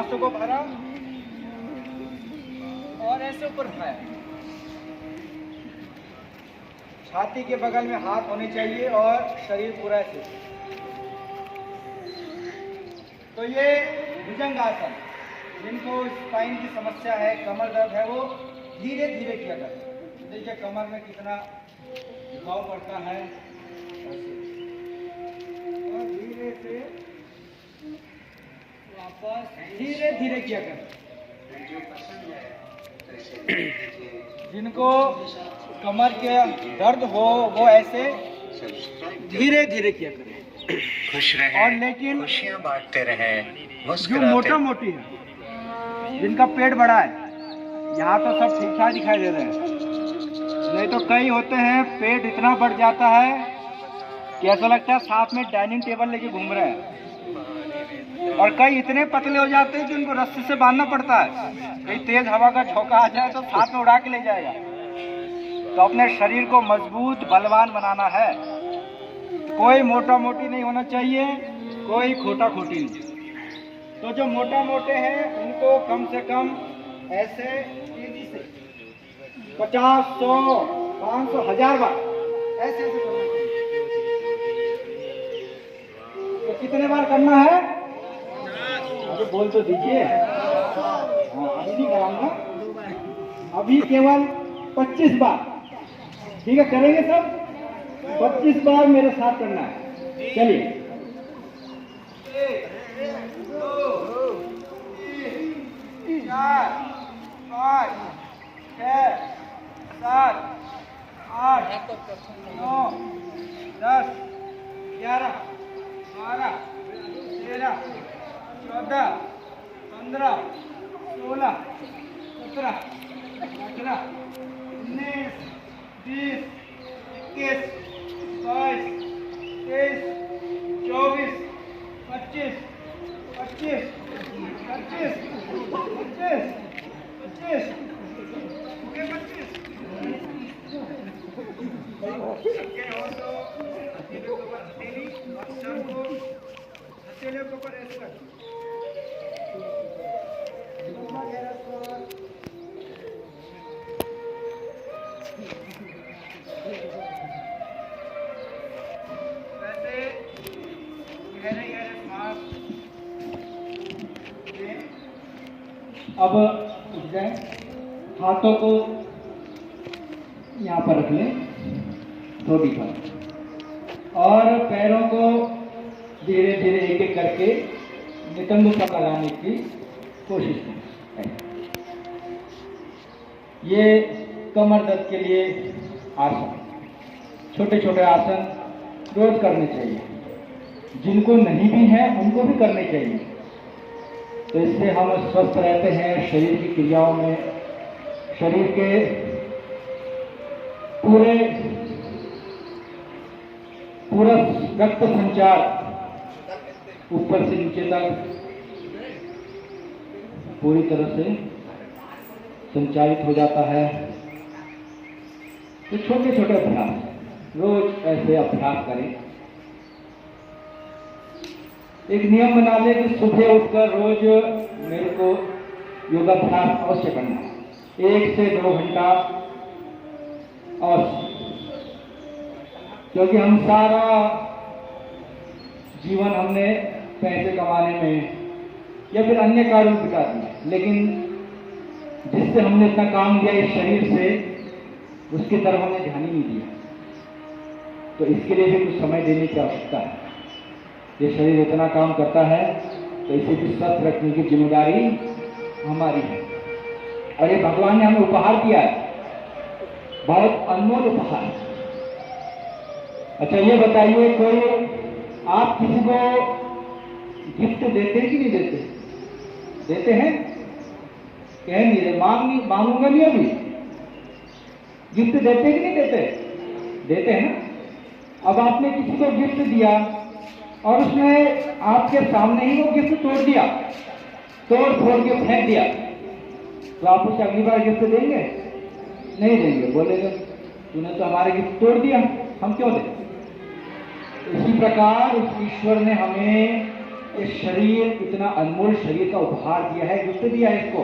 सांसों को भरा और ऐसे ऊपर उठाया। छाती के बगल में हाथ होने चाहिए और शरीर पूरा ऐसे। तो ये भुजंगासन, जिनको स्पाइन की समस्या है, कमर दर्द है, वो धीरे धीरे किया करते हैं। देखिए कमर में कितना दबाव पड़ता है, और धीरे से वापस धीरे धीरे किया करते। जिनको कमर के दर्द हो वो ऐसे धीरे धीरे किया करें। खुश रहे, और लेकिन खुशियां बांटते रहे, जो मोटा मोटी है, जिनका पेट बड़ा है, यहाँ तो सब ठीक ठाक दिखाई दे रहे हैं, नहीं तो कई होते हैं पेट इतना बढ़ जाता है कि ऐसा लगता है साथ में डाइनिंग टेबल लेके घूम रहे हैं। और कई इतने पतले हो जाते हैं कि उनको रस्सी से बांधना पड़ता है, कहीं तेज हवा का झोंका आ जाए तो साथ में उड़ा के ले जाएगा। तो अपने शरीर को मजबूत बलवान बनाना है। कोई मोटा मोटी नहीं होना चाहिए, कोई खोटा खोटी नहीं। तो जो मोटा मोटे हैं उनको कम से कम ऐसे तेजी से 50, 100, 500, 1000 बार ऐसे ऐसे करना चाहिए। तो कितने बार करना है? अरे बोल तो दीजिए। हाँ, अभी नहीं कराऊंगा, अभी केवल 25 बार। ठीक है, करेंगे सब? 25 बार मेरे साथ करना है। चलिए, 1, 2, 3, 4, 5, 6, 7, 8, 9, 10, 11, 12, 13, 14, 15, 16, 17, 18, 19, 20, 21, 22, 23, 24, 25, 25, 25, 25, 25, अब उठ जाए, हाथों को यहाँ पर रख लें, ठोड़ी पर, और पैरों को धीरे धीरे एक एक करके नितंब पर लगाने की कोशिश करें। ये कमर दर्द के लिए आसन, छोटे छोटे आसन रोज करने चाहिए। जिनको नहीं भी है उनको भी करने चाहिए। तो इससे हम स्वस्थ रहते हैं। शरीर की क्रियाओं में, शरीर के पूरा रक्त संचार ऊपर से नीचे तक पूरी तरह से संचालित हो जाता है। तो छोटे छोटे अभ्यास रोज ऐसे अभ्यास करें। एक नियम बना ले कि सुबह उठकर रोज मेरे को योगाभ्यास अवश्य करना है, 1 से 2 घंटा अवश्य। क्योंकि हम सारा जीवन हमने पैसे कमाने में या फिर अन्य कार्यों में बिता दिया, लेकिन जिससे हमने इतना काम किया इस शरीर से, उसकी तरफ हमने ध्यान ही नहीं दिया। तो इसके लिए भी कुछ समय देने की आवश्यकता है। ये शरीर इतना काम करता है तो इसे भी स्वस्थ रखने की जिम्मेदारी हमारी है। और ये भगवान ने हमें उपहार दिया है, बहुत अनमोल उपहार। अच्छा ये बताइए, कोई आप किसी को गिफ्ट देते कि नहीं देते? देते हैं? कह नहीं रहे, मांगूंगा नहीं अभी। गिफ्ट देते कि नहीं देते? देते हैं ना। अब आपने किसी को गिफ्ट दिया और उसने आपके सामने ही वो गिफ्ट तोड़ दिया, तोड़ फोड़ के फेंक दिया, तो आप उसे अगली बार गिफ्ट देंगे? नहीं देंगे। बोलेंगे तूने तो हमारे गिफ्ट तोड़ दिया, हम क्यों दें? इसी प्रकार उस ईश्वर ने हमें ये शरीर इतना अनमोल शरीर का उपहार दिया है, गिफ्ट दिया है इसको,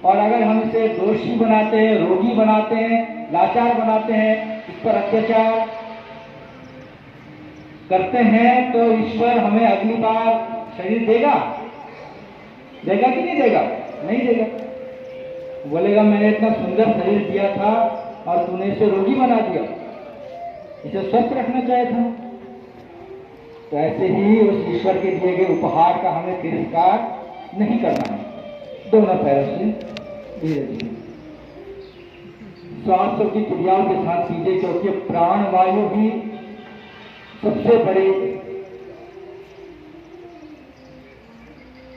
और अगर हम इसे दोषी बनाते हैं, रोगी बनाते हैं, लाचार बनाते हैं, इस पर अत्याचार करते हैं, तो ईश्वर हमें अगली बार शरीर देगा? देगा कि नहीं देगा? नहीं देगा। बोलेगा मैंने इतना सुंदर शरीर दिया था और तूने इसे रोगी बना दिया, इसे स्वस्थ रखना चाहिए था। तो ऐसे ही उस ईश्वर के दिए गए उपहार का हमें तिरस्कार नहीं करना है। दोनों पैरों से धीरे धीरे श्वासों की क्रियाओं के साथ कीजिए, क्योंकि प्राण वायु भी सबसे बड़ी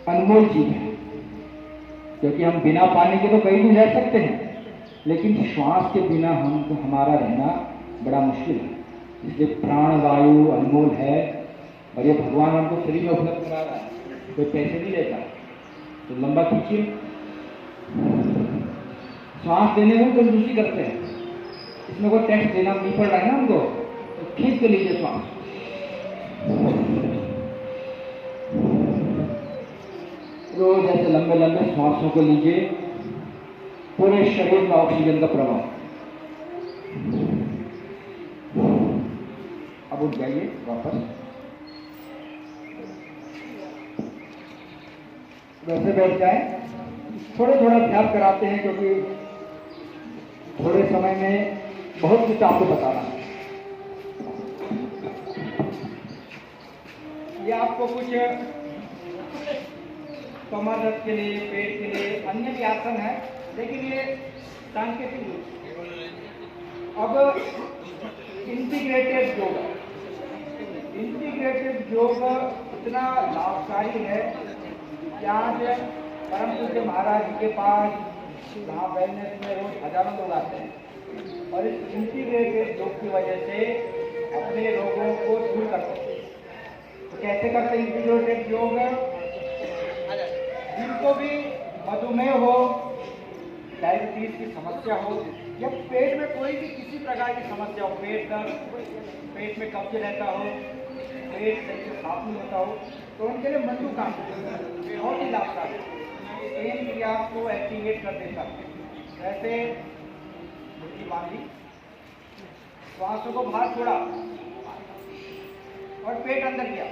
अनमोल चीज है, क्योंकि हम बिना पानी के तो कहीं भी रह सकते हैं, लेकिन श्वास के बिना हमारा रहना बड़ा मुश्किल है। इसलिए प्राण वायु अनमोल है, और ये भगवान हमको फ्री में उपलब्ध करा रहा है, कोई पैसे नहीं लेता। तो लंबा खींचिए, सांस देने में कंजूसी करते हैं, इसमें कोई टैक्स देना नहीं पड़ रहा है ना हमको, तो खींच के लीजिए सांस। रोज ऐसे लंबे लंबे सांसों को लीजिए, पूरे शरीर में ऑक्सीजन का प्रभाव। अब उठ जाइए वापस, वैसे बैठ जाए। थोड़े थोड़ा अभ्यास कराते हैं, क्योंकि थोड़े समय में बहुत कुछ आपको बताना है। ये आपको कुछ कमर दर्द के लिए, पेट के लिए अन्य भी आसन है, लेकिन ये सांकेतिक रूप। अब इंटीग्रेटेड योग, इंटीग्रेटेड योग इतना लाभकारी है कि आज परम पूज्य महाराज जी के पास जहाँ वेलनेस में रोज हजारों लोग आते हैं, और इस इंटीग्रेटेड योग की वजह से अपने रोगों को दूर करते हैं। तो कैसे करते हैं इंटीग्रेटेड योग? जिनको भी मधुमेह हो, डायबिटीज की समस्या हो, या पेट में कोई भी किसी प्रकार की समस्या हो, पेट दर्द, पेट में कब्ज रहता हो, पेट सही से साफ नहीं होता हो, तो उनके लिए मधु काम बहुत ही लाभकारी, पेन क्रिया को एक्टिवेट कर देता है। वैसे मुट्ठी बांधी, श्वासों को बाहर छोड़ा और पेट अंदर किया,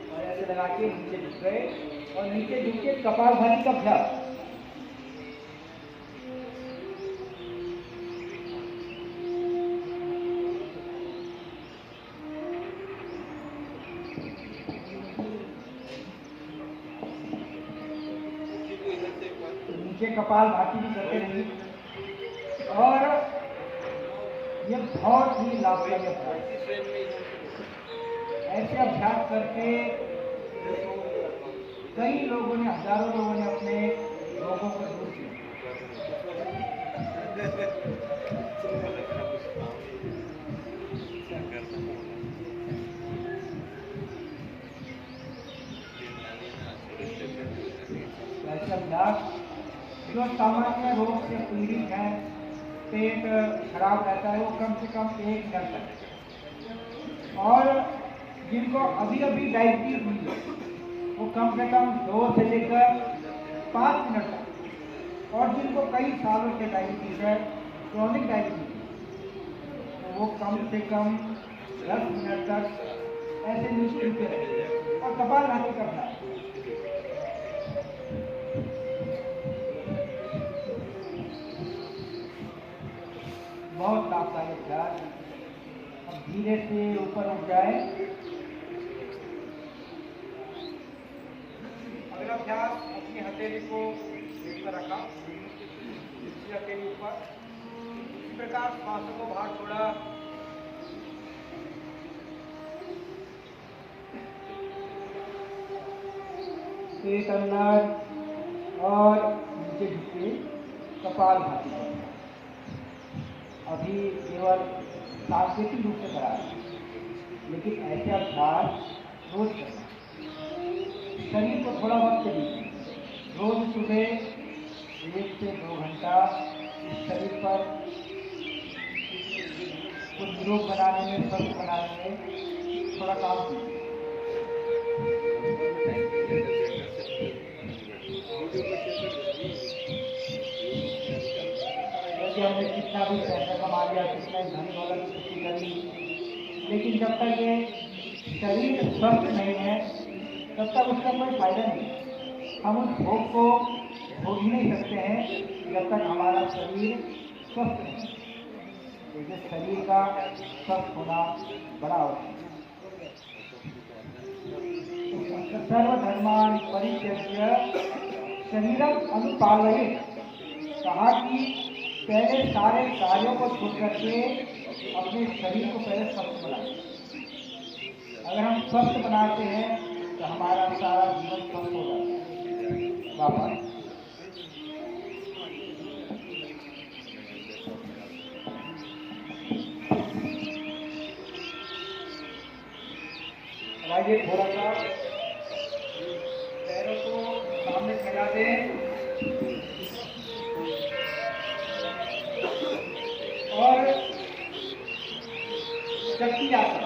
और ऐसे लगा के नीचे झुक गए, और नीचे झुक के कपालभाति का अभ्यास। कपाल भाती भी करते रहिए, और ये बहुत ही लाभकारी अभ्यास। ऐसे अभ्यास करके कई लोगों ने, हजारों लोगों ने अपने रोगों को दूर किया। ऐसे अभ्यास जो सामान्य रोग से पीड़ित है, पेट खराब रहता है, वो कम से कम 1 मिनट तक, और जिनको अभी अभी डायबिटीज हुई है वो कम से कम 2 से लेकर 5 मिनट तक, और जिनको कई सालों से डायबिटीज है, क्रॉनिक डायबिटीज, तो वो कम से कम 10 मिनट तक ऐसे नीचे रुके रहे, और कपालभाति करना है। बहुत लाभकारी अभ्यास। अब धीरे से ऊपर उठ जाए। अगला अभ्यास, अपनी हथेली को पेट पर रखा, दूसरी हथेली ऊपर, इसी प्रकार श्वासों को बाहर छोड़ा, पेट अंदर, और नीचे झुके कपालभाति। अभी केवल सांकेतिक रूप से करा है, लेकिन ऐसे अभ्यास रोज करना। शरीर को थोड़ा वक्त दीजिए, रोज सुबह 1 से 2 घंटा इस शरीर पर उसको निरोग बनाने में, स्वस्थ बनाने में थोड़ा काम कीजिए। जैसे हमने कितना भी पैसा कमा लिया, कितना ही धन दौलत इकट्ठी कर ली, लेकिन जब तक ये शरीर स्वस्थ नहीं है तब तक उसका कोई फायदा नहीं है। हम उस भोग को भोग ही नहीं सकते हैं जब तक हमारा शरीर स्वस्थ नहीं है। जैसे शरीर का स्वस्थ होना बड़ा आवश्यक है। सर्वधर्मान परित्यज्य शरीरम अनुपालयेत्, कहा कि पहले सारे कार्यों को छोड़ करके अपने शरीर को पहले स्वस्थ बनाए। अगर हम स्वस्थ बनाते हैं तो हमारा सारा जीवन स्वस्थ हो जाता है। वापस आइए, थोड़ा सा पैरों को सामने फैला दें और चक्की आसन,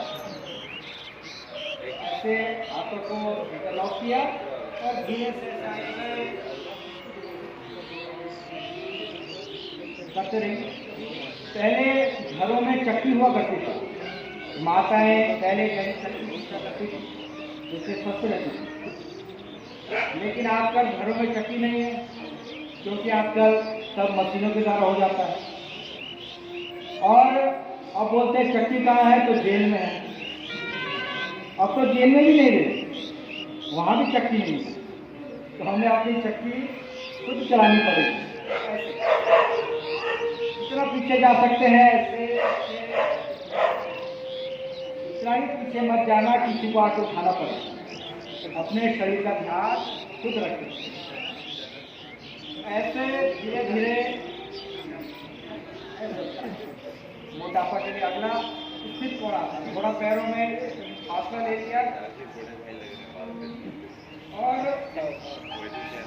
ऐसे हाथों को लॉक किया और धीरे से करते रहिए। पहले घरों में चक्की हुआ करती थी, माताएं पहले चक्की करती थी, जिससे स्वस्थ रहती थी। लेकिन आजकल घरों में चक्की नहीं है, क्योंकि आजकल सब मशीनों के द्वारा हो जाता है। और अब बोलते हैं चक्की कहाँ है, तो जेल में है। अब तो जेल में भी नहीं रहे, वहाँ भी चक्की नहीं है, तो हमें अपनी चक्की खुद चलानी पड़ेगी। इतना पीछे जा सकते हैं, ऐसे इतना ही पीछे मत जाना किसी को आके उठाना पड़े। अपने शरीर का ध्यान खुद रखें। ऐसे धीरे धीरे मोटापा के लिए अगला स्थित कोण आसन, थोड़ा पैरों में आसन ले लिया और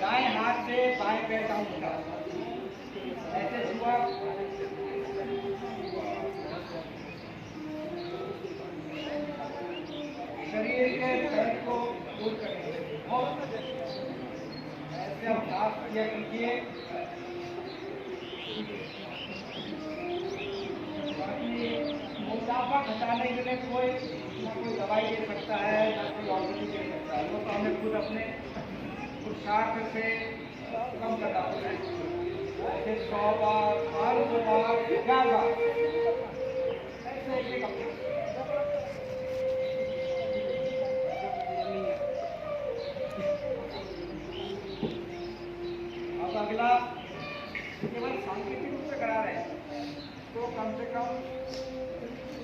दाएं हाथ से बाएं पैर का उठा, ऐसे हुआ। शरीर के पैर को दूर करेंगे और ऐसे अभ्यास किया कीजिए। मोटापा घटाने के लिए कोई ना कोई दवाई दे सकता है, ना कोई औषधि दे सकता है, वो तो हमें खुद अपने पुरुषार्थ से कम करना पड़ता है। ऐसे 100 बार, 500 बार, 1000 बार ऐसे एक अब अगला केवल सांकेतिक रूप से करा रहे हैं, तो कम से कम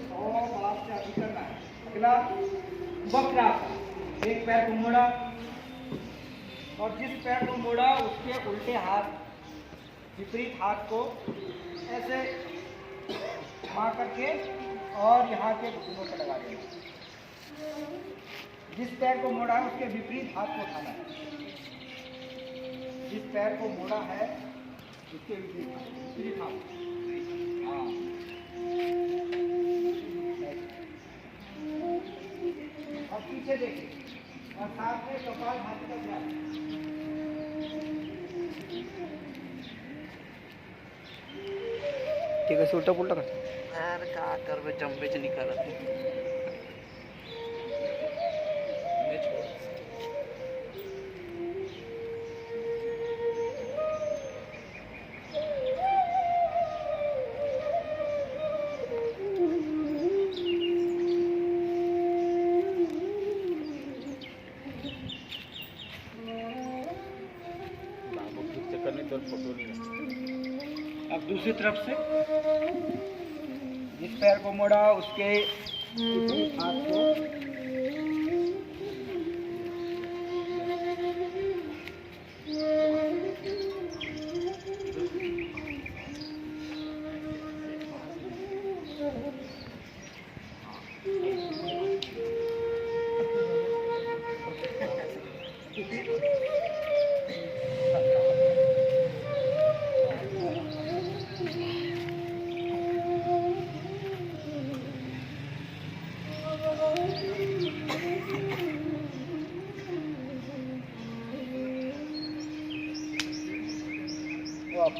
100 बार से अधिक करना है। अगला वक्रासन, एक पैर को मोड़ा और जिस पैर को मोड़ा उसके उल्टे हाथ, विपरीत हाथ को ऐसे मार करके और यहाँ के घुटनों पर लगा देना। जिस पैर को मोड़ा है उसके विपरीत हाथ को उठाना है। जिस पैर को मोड़ा है उसके विपरीत हाथ, हाँ, अब पीछे देखिए और साथ में कपाल हाथ का ध्यान। ठीक है, उल्टा पुल्टा कर यार क्या कर जम्बे से निकाल अब दूसरी तरफ से जिस पैर को मोड़ा उसके हाथ को आप